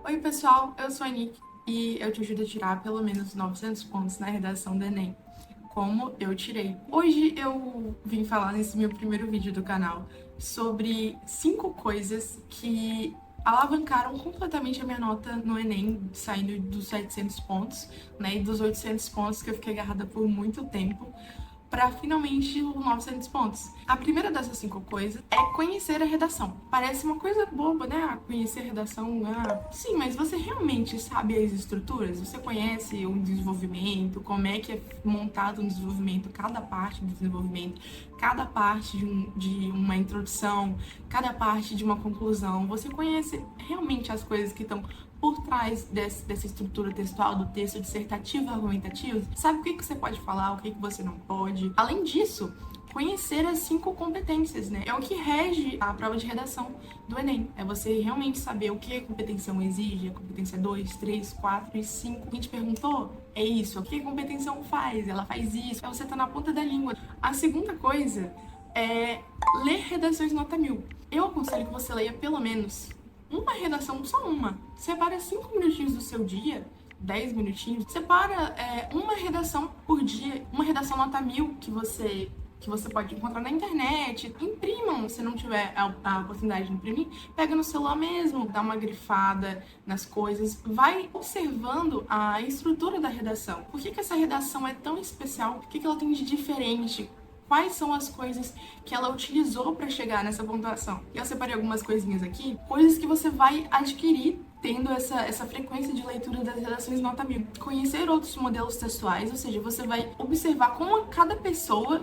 Oi pessoal, eu sou a Nick e eu te ajudo a tirar pelo menos 900 pontos na redação do Enem, como eu tirei. Hoje eu vim falar nesse meu primeiro vídeo do canal sobre 5 coisas que alavancaram completamente a minha nota no Enem, saindo dos 700 pontos, né, e dos 800 pontos que eu fiquei agarrada por muito tempo, para finalmente os 900 pontos. A primeira dessas 5 coisas é conhecer a redação. Parece uma coisa boba, né? Conhecer a redação, sim, mas você realmente sabe as estruturas? Você conhece o desenvolvimento, como é que é montado um desenvolvimento, cada parte do desenvolvimento, cada parte de uma introdução, cada parte de uma conclusão? Você conhece realmente as coisas que estão por trás dessa estrutura textual do texto dissertativo e argumentativo? Sabe o que você pode falar, o que você não pode? Além disso, conhecer as 5 competências, né? É o que rege a prova de redação do Enem. É você realmente saber o que a competência 1 exige, a competência 2, 3, 4 e 5. A gente perguntou, é isso. O que a competência 1 faz? Ela faz isso. É você tá na ponta da língua. A segunda coisa é ler redações nota 1000. Eu aconselho que você leia pelo menos uma redação, só uma. Separa 5 minutinhos do seu dia, 10 minutinhos. Separa uma redação por dia, uma redação nota 1000 que você pode encontrar na internet. Imprimam, se não tiver a oportunidade de imprimir, pega no celular mesmo, dá uma grifada nas coisas, vai observando a estrutura da redação. Por que essa redação é tão especial? O que ela tem de diferente? Quais são as coisas que ela utilizou para chegar nessa pontuação? Eu separei algumas coisinhas aqui, coisas que você vai adquirir tendo essa frequência de leitura das redações nota 1000. Conhecer outros modelos textuais, ou seja, você vai observar como cada pessoa,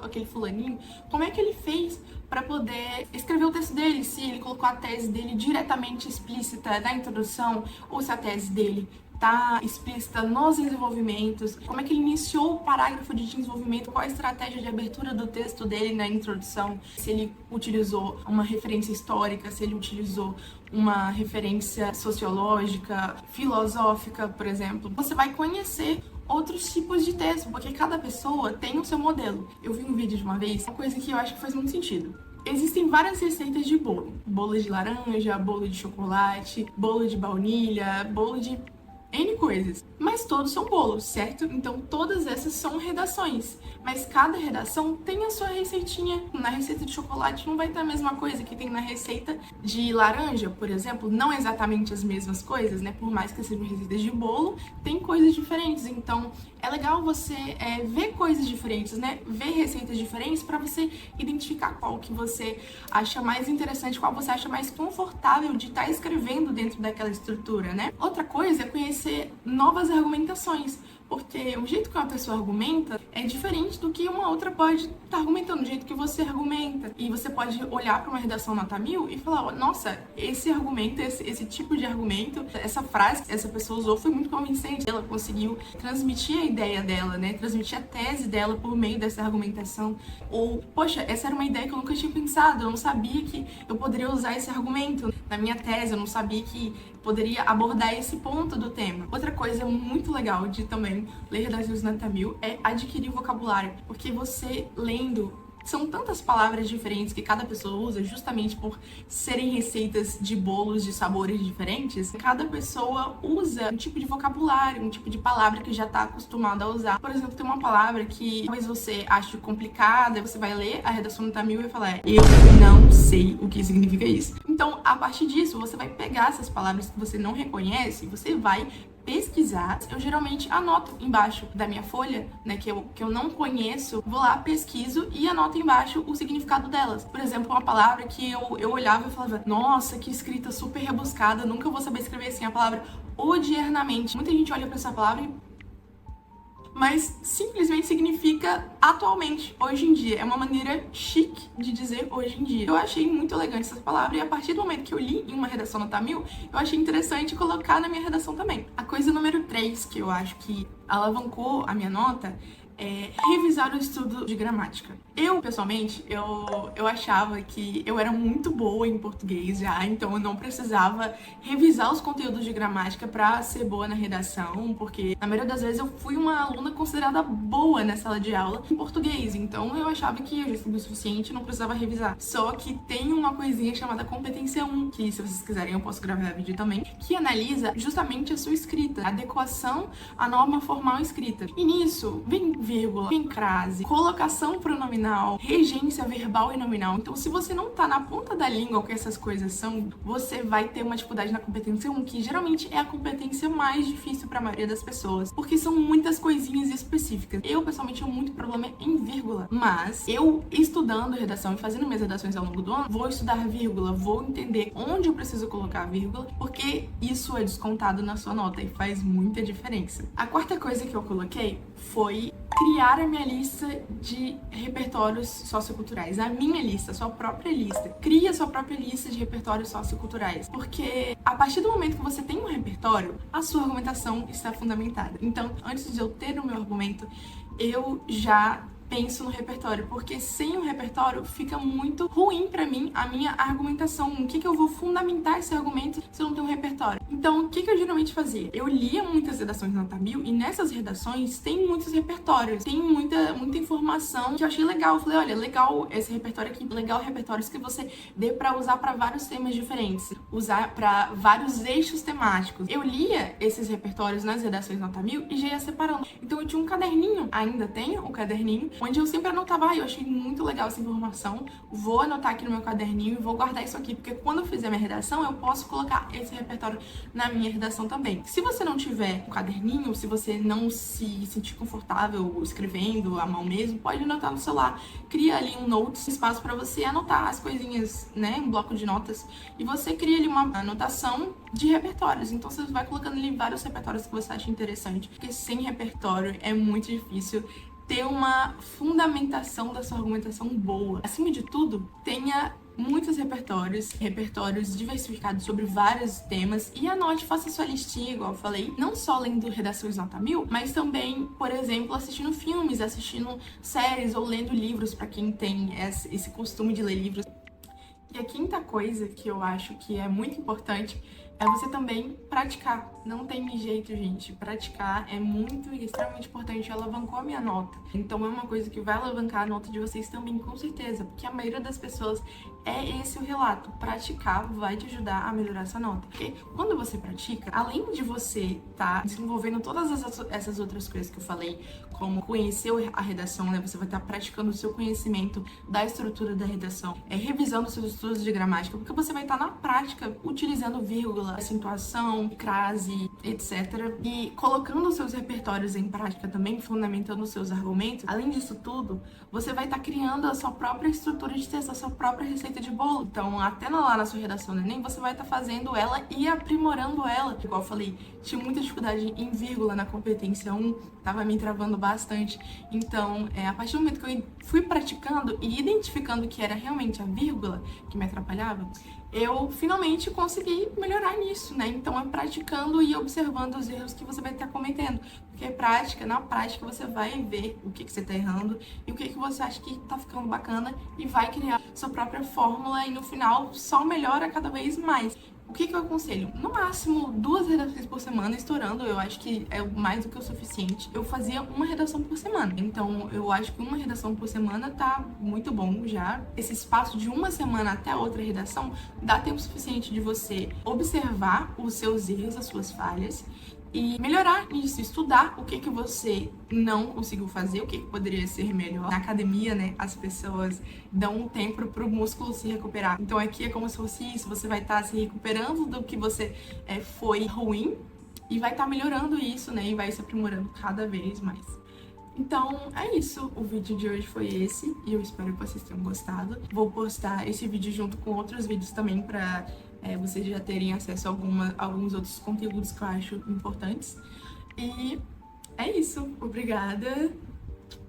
aquele fulaninho, como é que ele fez para poder escrever o texto dele, se ele colocou a tese dele diretamente explícita na introdução, ou se a tese dele tá explícita nos desenvolvimentos, como é que ele iniciou o parágrafo de desenvolvimento, qual a estratégia de abertura do texto dele na introdução, se ele utilizou uma referência histórica, se ele utilizou uma referência sociológica, filosófica, por exemplo. Você vai conhecer outros tipos de texto, porque cada pessoa tem o seu modelo. Eu vi um vídeo de uma vez, uma coisa que eu acho que faz muito sentido. Existem várias receitas de bolo. Bolo de laranja, bolo de chocolate, bolo de baunilha, bolo de N coisas, mas todos são bolos, certo? Então todas essas são redações, mas cada redação tem a sua receitinha. Na receita de chocolate não vai ter a mesma coisa que tem na receita de laranja, por exemplo, não exatamente as mesmas coisas, né? Por mais que sejam receitas de bolo, tem coisas diferentes, então é legal você ver coisas diferentes, né? Ver receitas diferentes para você identificar qual que você acha mais interessante, qual você acha mais confortável de estar escrevendo dentro daquela estrutura, né? Outra coisa é conhecer novas argumentações, porque o jeito que uma pessoa argumenta é diferente do que uma outra pode estar argumentando, o jeito que você argumenta. E você pode olhar para uma redação nota 1000 e falar, nossa, esse argumento, esse tipo de argumento, essa frase que essa pessoa usou foi muito convincente. Ela conseguiu transmitir a ideia dela, né? Transmitir a tese dela por meio dessa argumentação. Ou, poxa, essa era uma ideia que eu nunca tinha pensado, eu não sabia que eu poderia usar esse argumento na minha tese, eu não sabia que poderia abordar esse ponto do tema. Outra coisa muito legal de também ler redações nota 1000 é adquirir vocabulário, porque você lendo, são tantas palavras diferentes que cada pessoa usa, justamente por serem receitas de bolos de sabores diferentes. Cada pessoa usa um tipo de vocabulário, um tipo de palavra que já está acostumada a usar. Por exemplo, tem uma palavra que talvez você ache complicada, você vai ler a redação nota 1000 e vai falar, eu não sei o que significa isso. Então, a partir disso, você vai pegar essas palavras que você não reconhece, você vai pesquisar. Eu geralmente anoto embaixo da minha folha, né, que eu não conheço, vou lá, pesquiso e anoto embaixo o significado delas. Por exemplo, uma palavra que eu olhava e falava, nossa, que escrita super rebuscada, nunca vou saber escrever assim a palavra odiernamente. Muita gente olha para essa palavra mas simplesmente significa atualmente, hoje em dia. É uma maneira chique de dizer hoje em dia. Eu achei muito elegante essa palavra e a partir do momento que eu li em uma redação nota 1000, eu achei interessante colocar na minha redação também. A coisa número 3 que eu acho que alavancou a minha nota é revisar o estudo de gramática. Eu, pessoalmente, eu achava que eu era muito boa em português já, então eu não precisava revisar os conteúdos de gramática pra ser boa na redação, porque na maioria das vezes eu fui uma aluna considerada boa na sala de aula em português, então eu achava que eu já sabia o suficiente e não precisava revisar. Só que tem uma coisinha chamada competência 1, que se vocês quiserem eu posso gravar vídeo também, que analisa justamente a sua escrita, a adequação à norma formal escrita. E nisso vem vírgula, vem crase, colocação pronominal, regência verbal e nominal. Então, se você não tá na ponta da língua o que essas coisas são, você vai ter uma dificuldade na competência 1, que geralmente é a competência mais difícil para a maioria das pessoas, porque são muitas coisinhas específicas. Eu, pessoalmente, tenho muito problema em vírgula, mas eu, estudando redação e fazendo minhas redações ao longo do ano, vou estudar vírgula, vou entender onde eu preciso colocar a vírgula, porque isso é descontado na sua nota e faz muita diferença. A quarta coisa que eu coloquei foi criar a minha lista de repertórios socioculturais. A minha lista, a sua própria lista. Cria a sua própria lista de repertórios socioculturais. Porque a partir do momento que você tem um repertório, a sua argumentação está fundamentada. Então, antes de eu ter o meu argumento, eu já penso no repertório, porque sem o repertório fica muito ruim pra mim a minha argumentação. O que eu vou fundamentar esse argumento se eu não tenho um repertório? Então, o que eu geralmente fazia? Eu lia muitas redações na Nota 1000 e nessas redações tem muitos repertórios, tem muita informação que eu achei legal. Eu falei, olha, legal esse repertório aqui, legal repertórios que você dê pra usar pra vários temas diferentes, usar pra vários eixos temáticos. Eu lia esses repertórios nas redações Nota 1000 e já ia separando. Então eu tinha um caderninho, ainda tenho um caderninho, onde eu sempre anotava, eu achei muito legal essa informação, vou anotar aqui no meu caderninho e vou guardar isso aqui, porque quando eu fizer minha redação, eu posso colocar esse repertório na minha redação também. Se você não tiver um caderninho, se você não se sentir confortável escrevendo à mão mesmo, pode anotar no celular. Cria ali um notes, espaço para você anotar as coisinhas, né, um bloco de notas, e você cria ali uma anotação de repertórios. Então você vai colocando ali vários repertórios que você acha interessante, porque sem repertório é muito difícil ter uma fundamentação da sua argumentação boa. Acima de tudo, tenha muitos repertórios diversificados sobre vários temas e anote, faça sua listinha, igual eu falei, não só lendo redações Nota 1000, mas também, por exemplo, assistindo filmes, assistindo séries ou lendo livros, para quem tem esse costume de ler livros. E a quinta coisa que eu acho que é muito importante é você também praticar. Não tem jeito, gente. Praticar é muito e extremamente importante. Alavancou a minha nota. Então é uma coisa que vai alavancar a nota de vocês também, com certeza. Porque a maioria das pessoas é esse o relato. Praticar vai te ajudar a melhorar essa nota. Porque quando você pratica, além de você estar desenvolvendo todas essas outras coisas que eu falei, como conhecer a redação, né? Você vai estar praticando o seu conhecimento da estrutura da redação, revisando seus estudos de gramática, porque você vai estar na prática utilizando vírgula, acentuação, crase, etc. E colocando os seus repertórios em prática também, fundamentando os seus argumentos. Além disso tudo, você vai estar criando a sua própria estrutura de texto, a sua própria receita de bolo. Então, até lá na sua redação do Enem, você vai estar fazendo ela e aprimorando ela. Igual eu falei, tinha muita dificuldade em vírgula na competência 1, tava me travando bastante. Então, a partir do momento que eu fui praticando e identificando que era realmente a vírgula que me atrapalhava, eu finalmente consegui melhorar nisso, né? Então é praticando e observando os erros que você vai estar cometendo. Porque na prática você vai ver o que você está errando e o que você acha que está ficando bacana e vai criar sua própria fórmula e no final só melhora cada vez mais. O que eu aconselho? No máximo 2 redações por semana, estourando, eu acho que é mais do que o suficiente. Eu fazia uma redação por semana, então eu acho que uma redação por semana tá muito bom já. Esse espaço de uma semana até a outra redação dá tempo suficiente de você observar os seus erros, as suas falhas, e melhorar nisso, estudar o que você não conseguiu fazer, o que poderia ser melhor. Na academia, né, as pessoas dão um tempo pro músculo se recuperar. Então aqui é como se fosse isso, você vai estar se recuperando do que você foi ruim e vai estar melhorando isso, né, e vai se aprimorando cada vez mais. Então é isso, o vídeo de hoje foi esse e eu espero que vocês tenham gostado. Vou postar esse vídeo junto com outros vídeos também pra vocês já terem acesso a alguns outros conteúdos que eu acho importantes. E é isso, obrigada,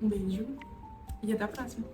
um beijo e até a próxima!